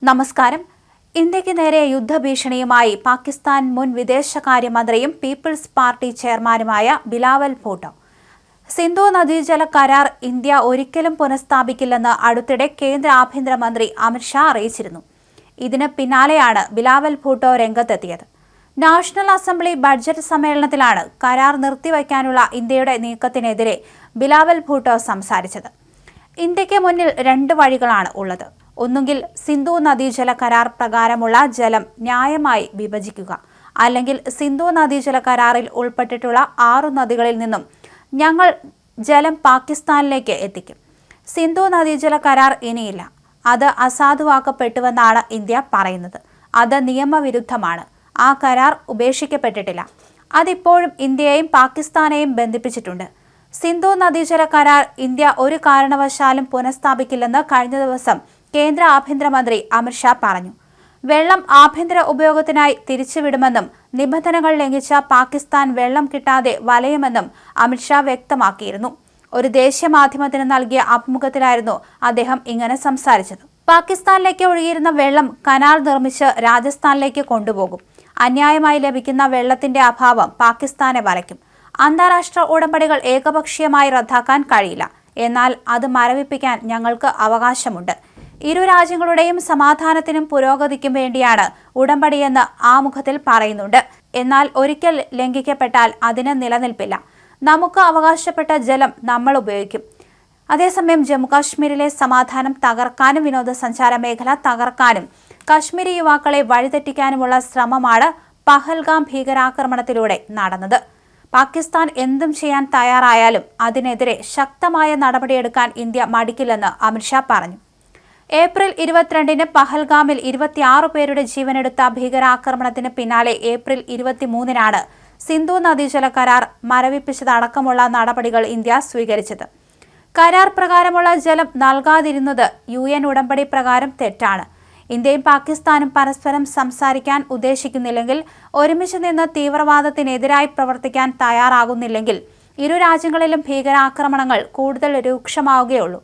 നമസ്കാരം. ഇന്ത്യക്ക് നേരെ യുദ്ധഭീഷണിയുമായി പാകിസ്ഥാൻ മുൻ വിദേശകാര്യമന്ത്രിയും പീപ്പിൾസ് പാർട്ടി ചെയർമാനുമായ ബിലാവൽ ഭൂട്ടോ. സിന്ധു നദീജല കരാർ ഇന്ത്യ ഒരിക്കലും പുനഃസ്ഥാപിക്കില്ലെന്ന് അടുത്തിടെ കേന്ദ്ര ആഭ്യന്തരമന്ത്രി അമിത് ഷാ അറിയിച്ചിരുന്നു. ഇതിന് പിന്നാലെയാണ് ബിലാവൽ ഭൂട്ടോ രംഗത്തെത്തിയത്. നാഷണൽ അസംബ്ലി ബഡ്ജറ്റ് സമ്മേളനത്തിലാണ് കരാർ നിർത്തിവയ്ക്കാനുള്ള ഇന്ത്യയുടെ നീക്കത്തിനെതിരെ ബിലാവൽ ഭൂട്ടോ സംസാരിച്ചത്. ഇന്ത്യക്ക് മുന്നിൽ രണ്ട് വഴികളാണ് ഉള്ളത്. ഒന്നുകിൽ സിന്ധു നദീജല കരാർ പ്രകാരമുള്ള ജലം ന്യായമായി വിഭജിക്കുക, അല്ലെങ്കിൽ സിന്ധു നദീജല കരാറിൽ ഉൾപ്പെട്ടിട്ടുള്ള 6 നദികളിൽ നിന്നും ഞങ്ങൾ ജലം പാകിസ്ഥാനിലേക്ക് എത്തിക്കും. സിന്ധു നദീജല കരാർ ഇനിയില്ല. അത് അസാധുവാക്കപ്പെട്ടുവെന്നാണ് ഇന്ത്യ പറയുന്നത്. അത് നിയമവിരുദ്ധമാണ്. ആ കരാർ ഉപേക്ഷിക്കപ്പെട്ടിട്ടില്ല. അതിപ്പോഴും ഇന്ത്യയെയും പാകിസ്ഥാനെയും ബന്ധിപ്പിച്ചിട്ടുണ്ട്. സിന്ധു നദീജല കരാർ ഇന്ത്യ ഒരു കാരണവശാലും പുനഃസ്ഥാപിക്കില്ലെന്ന് കഴിഞ്ഞ ദിവസം കേന്ദ്ര ആഭ്യന്തരമന്ത്രി അമിത് ഷാ പറഞ്ഞു. വെള്ളം ആഭ്യന്തര ഉപയോഗത്തിനായി തിരിച്ചുവിടുമെന്നും നിബന്ധനകൾ ലംഘിച്ച പാകിസ്ഥാൻ വെള്ളം കിട്ടാതെ വലയുമെന്നും അമിത് ഷാ വ്യക്തമാക്കിയിരുന്നു. ഒരു ദേശീയ മാധ്യമത്തിന് നൽകിയ അഭിമുഖത്തിലായിരുന്നു അദ്ദേഹം ഇങ്ങനെ സംസാരിച്ചത്. പാകിസ്ഥാനിലേക്ക് ഒഴുകിയിരുന്ന വെള്ളം കനാൽ നിർമ്മിച്ച് രാജസ്ഥാനിലേക്ക് കൊണ്ടുപോകും. അന്യായമായി ലഭിക്കുന്ന വെള്ളത്തിന്റെ അഭാവം പാകിസ്ഥാനെ വലയ്ക്കും. അന്താരാഷ്ട്ര ഉടമ്പടികൾ ഏകപക്ഷീയമായി റദ്ദാക്കാൻ കഴിയില്ല. എന്നാൽ അത് മരവിപ്പിക്കാൻ ഞങ്ങൾക്ക് അവകാശമുണ്ട്. ഇരു രാജ്യങ്ങളുടെയും സമാധാനത്തിനും പുരോഗതിക്കും വേണ്ടിയാണ് ഉടമ്പടിയെന്ന് ആമുഖത്തിൽ പറയുന്നുണ്ട്. എന്നാൽ ഒരിക്കൽ ലംഘിക്കപ്പെട്ടാൽ അതിന് നിലനിൽപ്പില്ല. നമുക്ക് അവകാശപ്പെട്ട ജലം നമ്മൾ ഉപയോഗിക്കും. അതേസമയം ജമ്മുകാശ്മീരിലെ സമാധാനം തകർക്കാനും വിനോദസഞ്ചാര മേഖല തകർക്കാനും കശ്മീരി യുവാക്കളെ വഴിതെറ്റിക്കാനുമുള്ള ശ്രമമാണ് പഹൽഗാം ഭീകരാക്രമണത്തിലൂടെ നടന്നത്. പാകിസ്ഥാൻ എന്തും ചെയ്യാൻ തയ്യാറായാലും അതിനെതിരെ ശക്തമായ നടപടിയെടുക്കാൻ ഇന്ത്യ മടിക്കില്ലെന്ന് അമിത് ഷാ പറഞ്ഞു. ഏപ്രിൽ 22-ന് പഹൽഗാമിൽ 26 പേരുടെ ജീവനെടുത്ത ഭീകരാക്രമണത്തിന് പിന്നാലെ ഏപ്രിൽ 23-നാണ് സിന്ധു നദീജല കരാർ മരവിപ്പിച്ചതടക്കമുള്ള നടപടികൾ ഇന്ത്യ സ്വീകരിച്ചത്. കരാർ പ്രകാരമുള്ള ജലം നൽകാതിരുന്നത് UN ഉടമ്പടി പ്രകാരം തെറ്റാണ്. ഇന്ത്യയും പാകിസ്ഥാനും പരസ്പരം സംസാരിക്കാൻ ഉദ്ദേശിക്കുന്നില്ലെങ്കിൽ, ഒരുമിച്ച് നിന്ന് തീവ്രവാദത്തിനെതിരായി പ്രവർത്തിക്കാൻ തയ്യാറാകുന്നില്ലെങ്കിൽ ഇരു രാജ്യങ്ങളിലും ഭീകരാക്രമണങ്ങൾ കൂടുതൽ രൂക്ഷമാവുകയുള്ളൂ.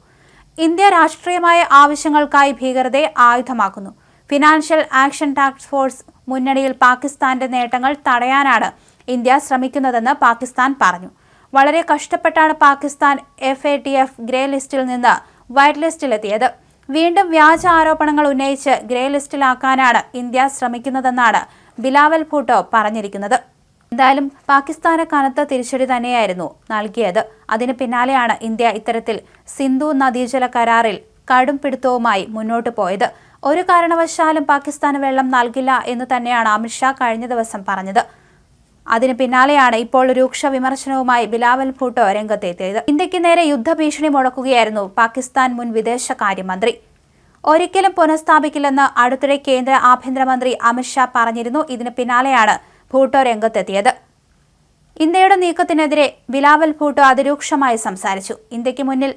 ഇന്ത്യ രാഷ്ട്രീയമായ ആവശ്യങ്ങൾക്കായി ഭീകരതയെ ആയുധമാക്കുന്നു. ഫിനാൻഷ്യൽ ആക്ഷൻ ടാസ്ക് ഫോഴ്സ് മുന്നണിയിൽ പാകിസ്ഥാന്റെ നേട്ടങ്ങൾ തടയാനാണ് ഇന്ത്യ ശ്രമിക്കുന്നതെന്ന് പാകിസ്ഥാൻ പറഞ്ഞു. വളരെ കഷ്ടപ്പെട്ടാണ് പാകിസ്ഥാൻ FATF ഗ്രേ ലിസ്റ്റിൽ നിന്ന് വൈറ്റ് ലിസ്റ്റിലെത്തിയത്. വീണ്ടും വ്യാജ ആരോപണങ്ങൾ ഉന്നയിച്ച് ഗ്രേ ലിസ്റ്റിലാക്കാനാണ് ഇന്ത്യ ശ്രമിക്കുന്നതെന്നാണ് ബിലാവൽ ഭൂട്ടോ പറഞ്ഞിരിക്കുന്നത്. എന്തായാലും പാകിസ്ഥാന് കനത്ത തിരിച്ചടി തന്നെയായിരുന്നു നൽകിയത്. അതിന് പിന്നാലെയാണ് ഇന്ത്യ ഇത്തരത്തിൽ സിന്ധു നദീജല കരാറിൽ കടും പിടുത്തവുമായി മുന്നോട്ട് പോയത്. ഒരു കാരണവശാലും പാകിസ്ഥാന് വെള്ളം നൽകില്ല എന്ന് തന്നെയാണ് അമിത് ഷാ കഴിഞ്ഞ ദിവസം പറഞ്ഞത്. അതിന് പിന്നാലെയാണ് ഇപ്പോൾ രൂക്ഷ വിമർശനവുമായി ബിലാവൽ ഭൂട്ടോ രംഗത്തെത്തിയത്. ഇന്ത്യക്ക് നേരെ യുദ്ധഭീഷണി മുഴക്കുകയായിരുന്നു പാകിസ്ഥാൻ മുൻ വിദേശകാര്യമന്ത്രി. ഒരിക്കലും പുനഃസ്ഥാപിക്കില്ലെന്ന് അടുത്തിടെ കേന്ദ്ര ആഭ്യന്തരമന്ത്രി അമിത് ഷാ പറഞ്ഞിരുന്നു. ഇതിന് പിന്നാലെയാണ് ഭൂട്ടോ രംഗത്തെത്തിയത്. ഇന്ത്യയുടെ നീക്കത്തിനെതിരെ ബിലാവൽ ഭൂട്ടോ അതിരൂക്ഷമായി സംസാരിച്ചു. ഇന്ത്യക്ക് മുന്നിൽ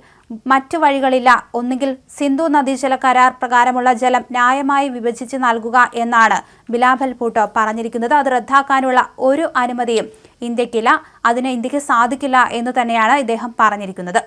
മറ്റു വഴികളില്ല. ഒന്നുകിൽ സിന്ധു നദീജല കരാർ പ്രകാരമുള്ള ജലം ന്യായമായി വിഭജിച്ച് നൽകുക എന്നാണ് ബിലാവൽ ഭൂട്ടോ പറഞ്ഞിരിക്കുന്നത്. അത് റദ്ദാക്കാനുള്ള ഒരു അനുമതിയും ഇന്ത്യക്കില്ല. അതിന് ഇന്ത്യക്ക് സാധിക്കില്ല എന്ന് തന്നെയാണ് ഇദ്ദേഹം പറഞ്ഞിരിക്കുന്നത്.